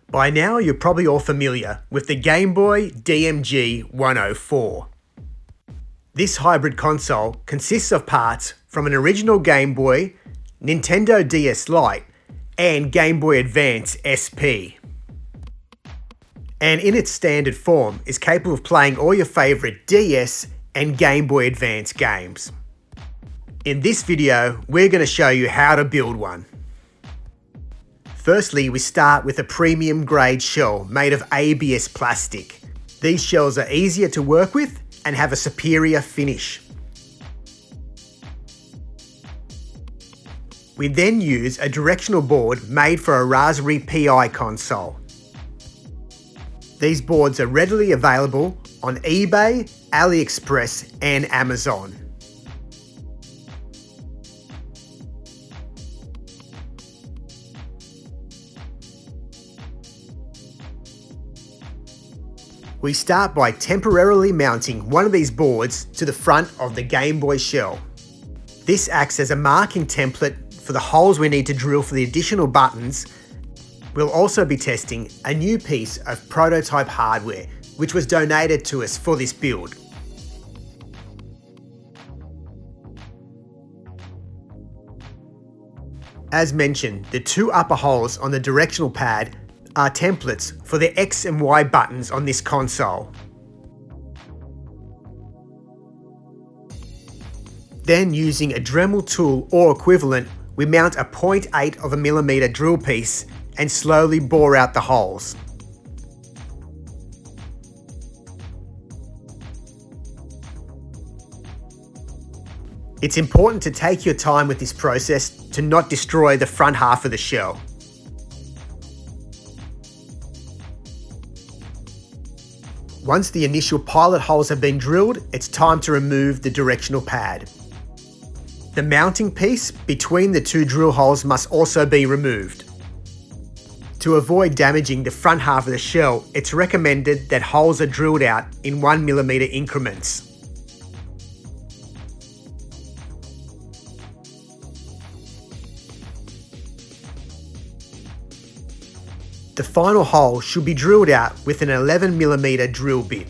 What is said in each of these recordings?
By now, you're probably all familiar with the Game Boy DMG104. This hybrid console consists of parts from an original Game Boy, Nintendo DS Lite, and Game Boy Advance SP. And in its standard form is capable of playing all your favourite DS and Game Boy Advance games. In this video, we're going to show you how to build one. Firstly, we start with a premium grade shell made of ABS plastic. These shells are easier to work with and have a superior finish. We then use a directional board made for a Raspberry Pi console. These boards are readily available on eBay, AliExpress and Amazon. We start by temporarily mounting one of these boards to the front of the Game Boy shell. This acts as a marking template for the holes we need to drill for the additional buttons. We'll also be testing a new piece of prototype hardware, which was donated to us for this build. As mentioned, the two upper holes on the directional pad are templates for the X and Y buttons on this console. Then, using a Dremel tool or equivalent, we mount a 0.8 drill piece and slowly bore out the holes. It's important to take your time with this process to not destroy the front half of the shell. Once the initial pilot holes have been drilled, it's time to remove the directional pad. The mounting piece between the two drill holes must also be removed. To avoid damaging the front half of the shell, it's recommended that holes are drilled out in 1mm increments. The final hole should be drilled out with an 11mm drill bit.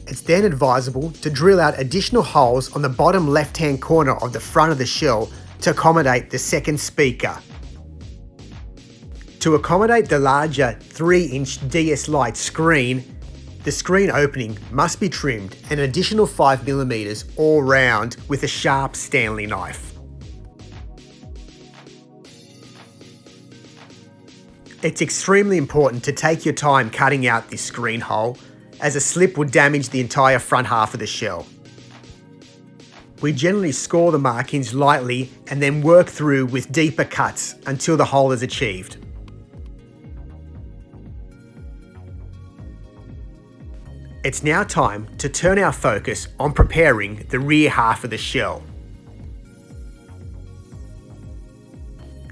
It's then advisable to drill out additional holes on the bottom left-hand corner of the front of the shell to accommodate the second speaker. To accommodate the larger 3-inch DS Lite screen, the screen opening must be trimmed an additional 5mm all round with a sharp Stanley knife. It's extremely important to take your time cutting out this screen hole, as a slip would damage the entire front half of the shell. We generally score the markings lightly and then work through with deeper cuts until the hole is achieved. It's now time to turn our focus on preparing the rear half of the shell.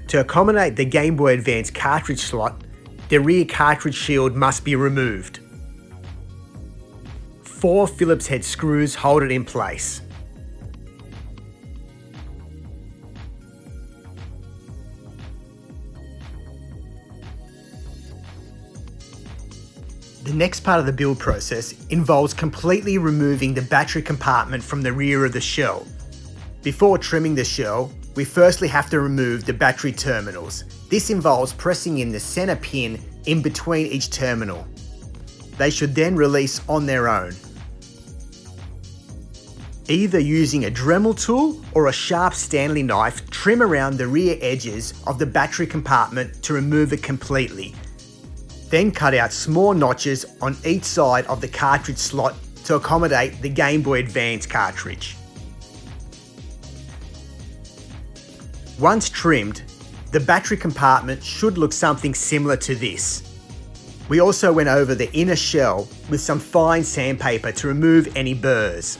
To accommodate the Game Boy Advance cartridge slot, the rear cartridge shield must be removed. 4 Phillips head screws hold it in place. The next part of the build process involves completely removing the battery compartment from the rear of the shell. Before trimming the shell, we firstly have to remove the battery terminals. This involves pressing in the center pin in between each terminal. They should then release on their own. Either using a Dremel tool or a sharp Stanley knife, trim around the rear edges of the battery compartment to remove it completely. Then cut out small notches on each side of the cartridge slot to accommodate the Game Boy Advance cartridge. Once trimmed, the battery compartment should look something similar to this. We also went over the inner shell with some fine sandpaper to remove any burrs.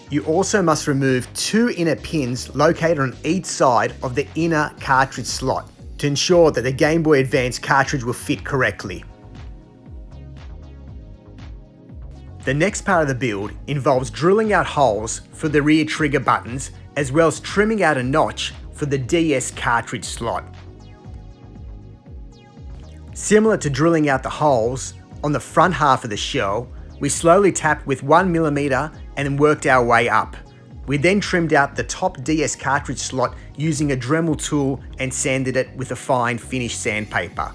You also must remove 2 inner pins located on each side of the inner cartridge slot to ensure that the Game Boy Advance cartridge will fit correctly. The next part of the build involves drilling out holes for the rear trigger buttons, as well as trimming out a notch for the DS cartridge slot. Similar to drilling out the holes on the front half of the shell, we slowly tapped with 1mm and then worked our way up. We then trimmed out the top DS cartridge slot using a Dremel tool and sanded it with a fine finish sandpaper.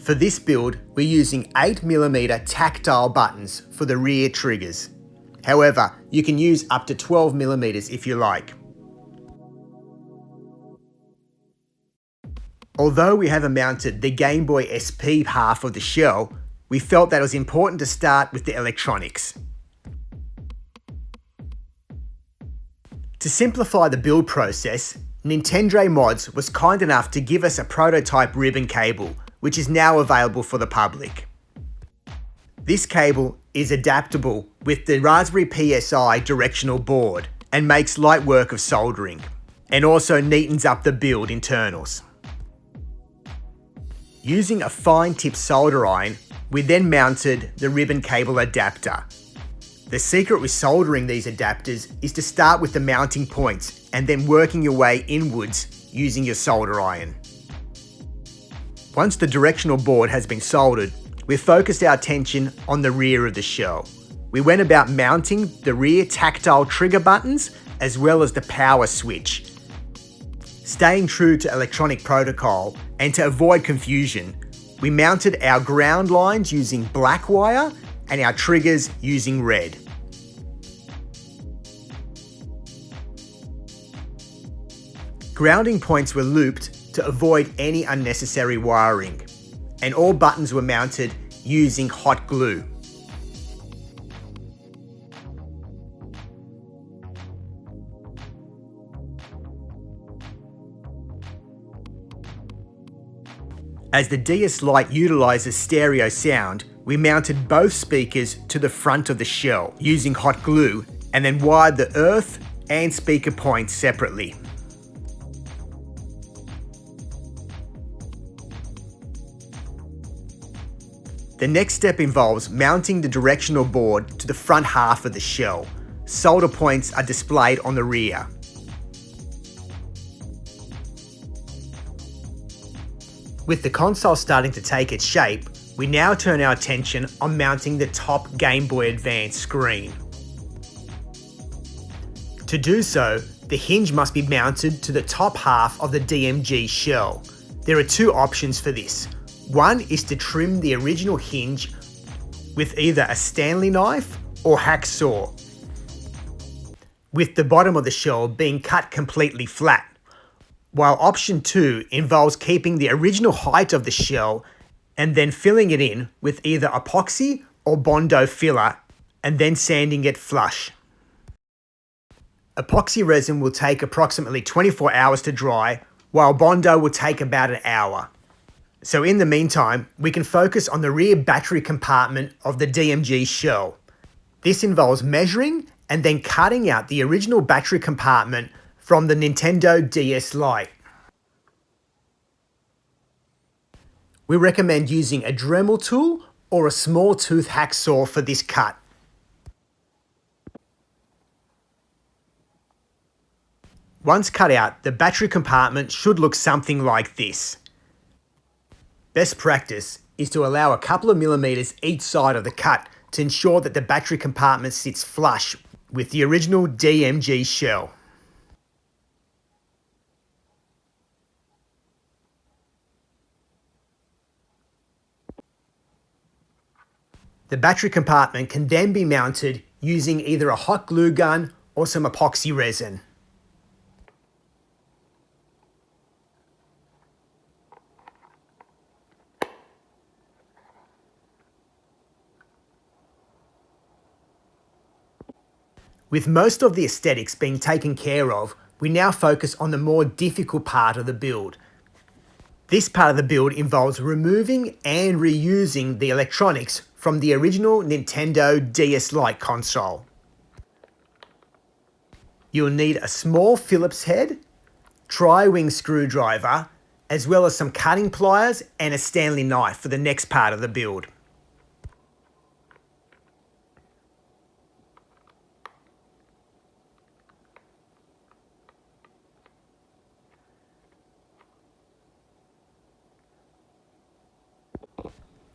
For this build, we're using 8mm tactile buttons for the rear triggers. However, you can use up to 12mm if you like. Although we haven't mounted the Game Boy SP half of the shell, we felt that it was important to start with the electronics. To simplify the build process, Nintendo Mods was kind enough to give us a prototype ribbon cable, which is now available for the public. This cable is adaptable with the Raspberry Pi directional board and makes light work of soldering, and also neatens up the build internals. Using a fine tip solder iron, we then mounted the ribbon cable adapter. The secret with soldering these adapters is to start with the mounting points and then working your way inwards using your solder iron. Once the directional board has been soldered, we focused our attention on the rear of the shell. We went about mounting the rear tactile trigger buttons as well as the power switch. Staying true to electronic protocol and to avoid confusion, we mounted our ground lines using black wire and our triggers using red. Grounding points were looped to avoid any unnecessary wiring, and all buttons were mounted using hot glue. As the DS Lite utilises stereo sound, we mounted both speakers to the front of the shell using hot glue and then wired the earth and speaker points separately. The next step involves mounting the directional board to the front half of the shell. Solder points are displayed on the rear. With the console starting to take its shape, we now turn our attention on mounting the top Game Boy Advance screen. To do so, the hinge must be mounted to the top half of the DMG shell. There are two options for this. One is to trim the original hinge with either a Stanley knife or hacksaw, with the bottom of the shell being cut completely flat, while option 2 involves keeping the original height of the shell and then filling it in with either epoxy or Bondo filler and then sanding it flush. Epoxy resin will take approximately 24 hours to dry, while Bondo will take about an hour. So in the meantime, we can focus on the rear battery compartment of the DMG shell. This involves measuring and then cutting out the original battery compartment from the Nintendo DS Lite. We recommend using a Dremel tool or a small tooth hacksaw for this cut. Once cut out, the battery compartment should look something like this. Best practice is to allow a couple of millimeters each side of the cut to ensure that the battery compartment sits flush with the original DMG shell. The battery compartment can then be mounted using either a hot glue gun or some epoxy resin. With most of the aesthetics being taken care of, we now focus on the more difficult part of the build. This part of the build involves removing and reusing the electronics from the original Nintendo DS Lite console. You'll need a small Phillips head, tri-wing screwdriver, as well as some cutting pliers and a Stanley knife for the next part of the build.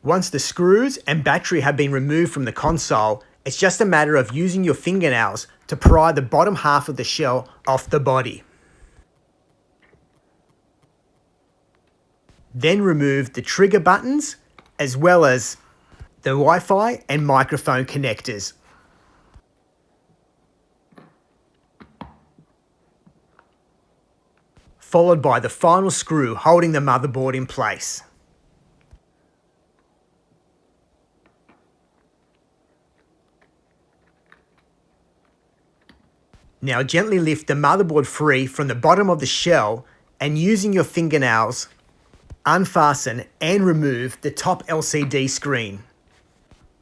Once the screws and battery have been removed from the console, it's just a matter of using your fingernails to pry the bottom half of the shell off the body. Then remove the trigger buttons, as well as the Wi-Fi and microphone connectors. Followed by the final screw holding the motherboard in place. Now gently lift the motherboard free from the bottom of the shell and using your fingernails, unfasten and remove the top LCD screen,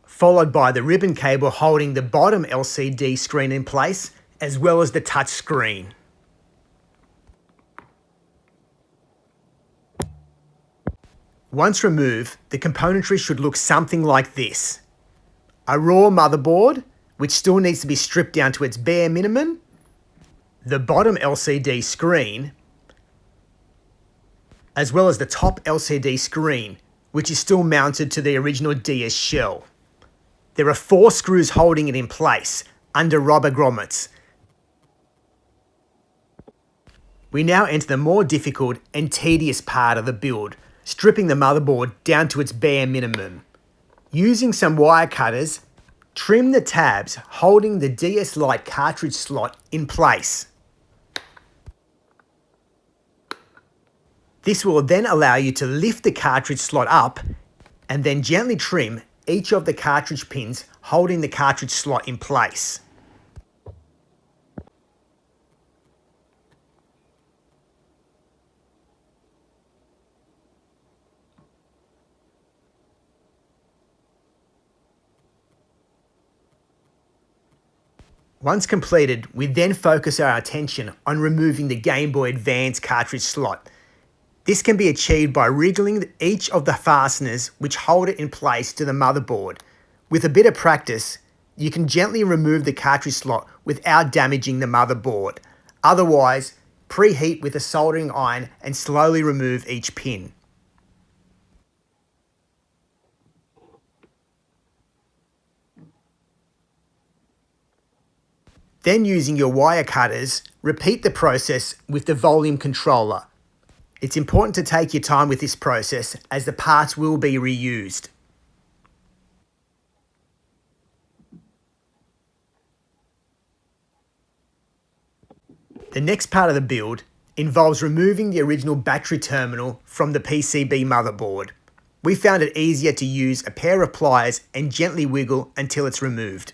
followed by the ribbon cable holding the bottom LCD screen in place, as well as the touch screen. Once removed, the componentry should look something like this. A raw motherboard, which still needs to be stripped down to its bare minimum, the bottom LCD screen, as well as the top LCD screen, which is still mounted to the original DS shell. There are 4 screws holding it in place under rubber grommets. We now enter the more difficult and tedious part of the build, stripping the motherboard down to its bare minimum. Using some wire cutters, trim the tabs holding the DS Lite cartridge slot in place. This will then allow you to lift the cartridge slot up and then gently trim each of the cartridge pins holding the cartridge slot in place. Once completed, we then focus our attention on removing the Game Boy Advance cartridge slot. This can be achieved by wriggling each of the fasteners which hold it in place to the motherboard. With a bit of practice, you can gently remove the cartridge slot without damaging the motherboard. Otherwise, preheat with a soldering iron and slowly remove each pin. Then using your wire cutters, repeat the process with the volume controller. It's important to take your time with this process as the parts will be reused. The next part of the build involves removing the original battery terminal from the PCB motherboard. We found it easier to use a pair of pliers and gently wiggle until it's removed.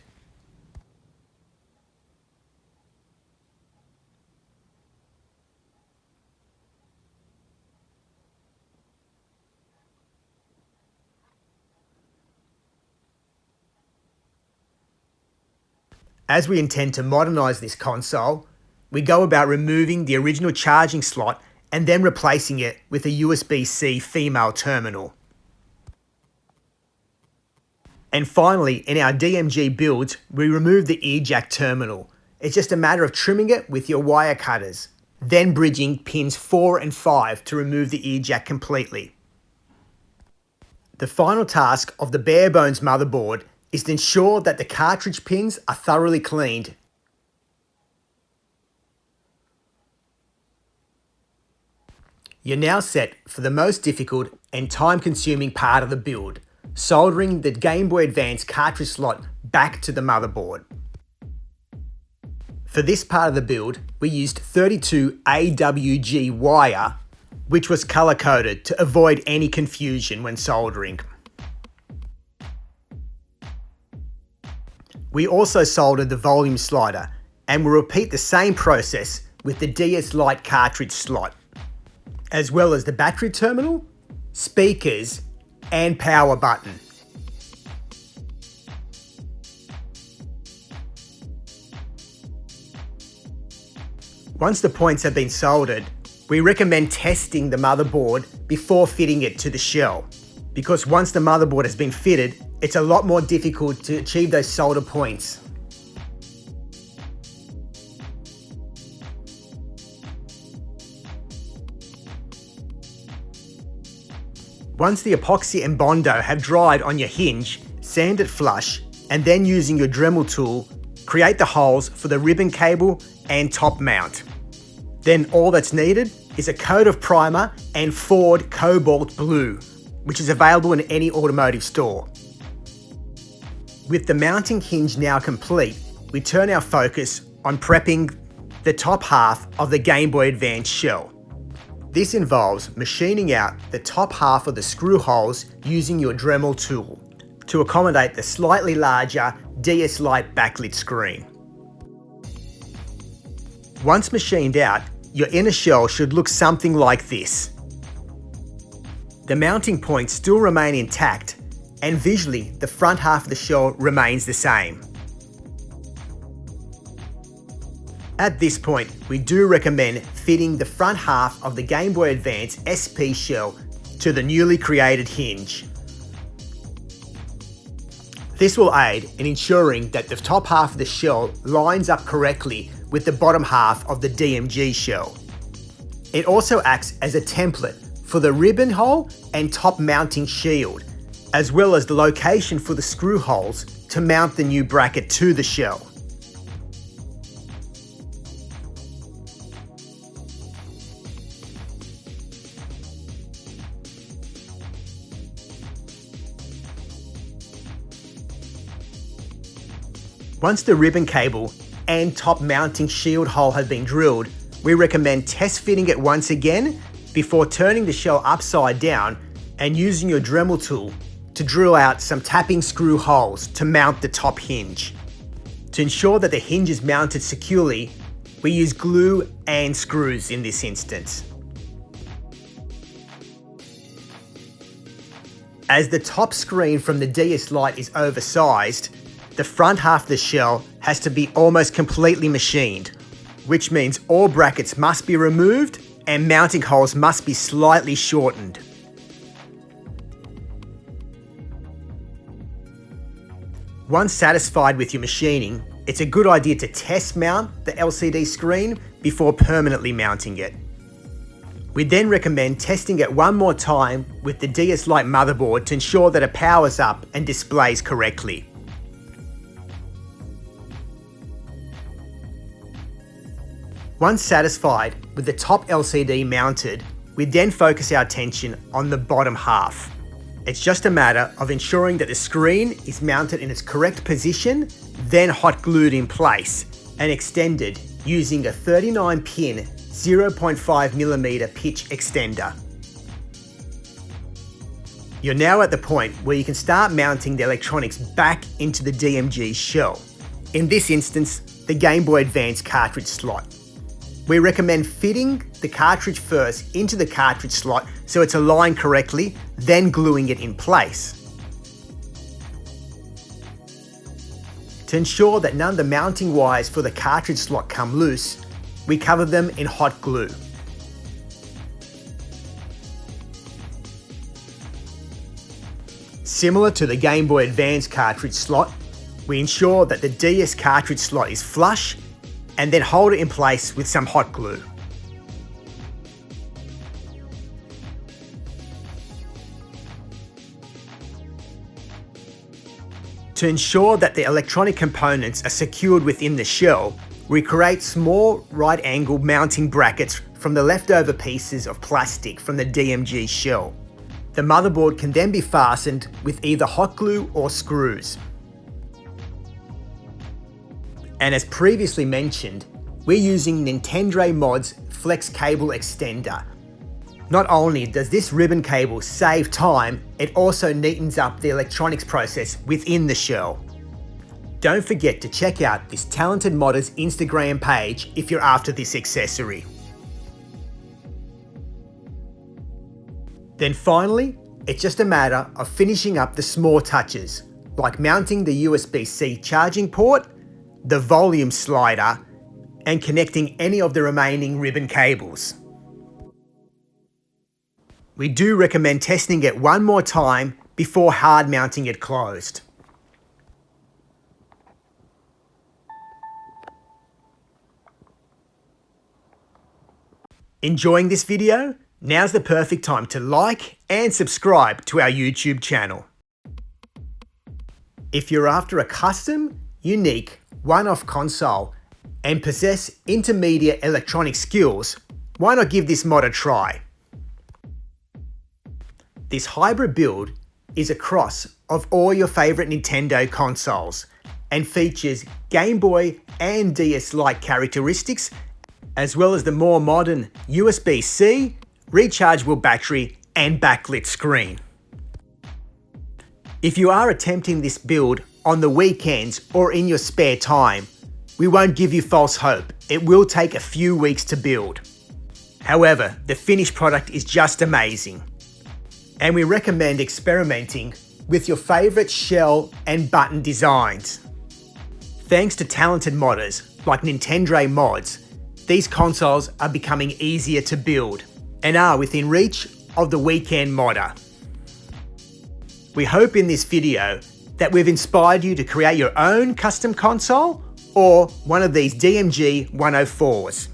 As we intend to modernise this console, we go about removing the original charging slot and then replacing it with a USB-C female terminal. And finally, in our DMG builds, we remove the ear jack terminal. It's just a matter of trimming it with your wire cutters, then bridging pins 4 and 5 to remove the ear jack completely. The final task of the bare bones motherboard is to ensure that the cartridge pins are thoroughly cleaned. You're now set for the most difficult and time-consuming part of the build, soldering the Game Boy Advance cartridge slot back to the motherboard. For this part of the build, we used 32 AWG wire, which was color-coded to avoid any confusion when soldering. We also soldered the volume slider and will repeat the same process with the DS Lite cartridge slot, as well as the battery terminal, speakers, and power button. Once the points have been soldered, We recommend testing the motherboard before fitting it to the shell, because once the motherboard has been fitted, it's a lot more difficult to achieve those solder points. Once the epoxy and Bondo have dried on your hinge, sand it flush, and then using your Dremel tool, create the holes for the ribbon cable and top mount. Then all that's needed is a coat of primer and Ford Cobalt Blue, which is available in any automotive store. With the mounting hinge now complete, we turn our focus on prepping the top half of the Game Boy Advance shell. This involves machining out the top half of the screw holes using your Dremel tool to accommodate the slightly larger DS Lite backlit screen. Once machined out, your inner shell should look something like this. The mounting points still remain intact, and visually the front half of the shell remains the same. At this point, we do recommend fitting the front half of the Game Boy Advance SP shell to the newly created hinge. This will aid in ensuring that the top half of the shell lines up correctly with the bottom half of the DMG shell. It also acts as a template for the ribbon hole and top mounting shield, as well as the location for the screw holes to mount the new bracket to the shell. Once the ribbon cable and top mounting shield hole have been drilled, we recommend test fitting it once again before turning the shell upside down and using your Dremel tool to drill out some tapping screw holes to mount the top hinge. To ensure that the hinge is mounted securely, we use glue and screws in this instance. As the top screen from the DS Lite is oversized, the front half of the shell has to be almost completely machined, which means all brackets must be removed and mounting holes must be slightly shortened. Once satisfied with your machining, it's a good idea to test mount the LCD screen before permanently mounting it. We then recommend testing it one more time with the DS Lite motherboard to ensure that it powers up and displays correctly. Once satisfied with the top LCD mounted, we then focus our attention on the bottom half. It's just a matter of ensuring that the screen is mounted in its correct position, then hot glued in place and extended using a 39-pin 0.5mm pitch extender. You're now at the point where you can start mounting the electronics back into the DMG shell. In this instance, the Game Boy Advance cartridge slot. We recommend fitting the cartridge first into the cartridge slot so it's aligned correctly, then gluing it in place. To ensure that none of the mounting wires for the cartridge slot come loose, we cover them in hot glue. Similar to the Game Boy Advance cartridge slot, we ensure that the DS cartridge slot is flush and then hold it in place with some hot glue. To ensure that the electronic components are secured within the shell, we create small right-angle mounting brackets from the leftover pieces of plastic from the DMG shell. The motherboard can then be fastened with either hot glue or screws. And as previously mentioned, we're using Nintendo Mod's Flex Cable Extender. Not only does this ribbon cable save time, it also neatens up the electronics process within the shell. Don't forget to check out this talented modder's Instagram page if you're after this accessory. Then finally, it's just a matter of finishing up the small touches, like mounting the USB-C charging port, the volume slider, and connecting any of the remaining ribbon cables. We do recommend testing it one more time before hard mounting it closed. Enjoying this video? Now's the perfect time to like and subscribe to our YouTube channel. If you're after a custom, unique, one-off console and possess intermediate electronic skills, why not give this mod a try? This hybrid build is a cross of all your favourite Nintendo consoles and features Game Boy and DS Lite characteristics, as well as the more modern USB-C, rechargeable battery and backlit screen. If you are attempting this build on the weekends or in your spare time, we won't give you false hope. It will take a few weeks to build. However, the finished product is just amazing. And we recommend experimenting with your favourite shell and button designs. Thanks to talented modders like Nintendo Mods, these consoles are becoming easier to build and are within reach of the weekend modder. We hope in this video that we've inspired you to create your own custom console or one of these DMG 104s.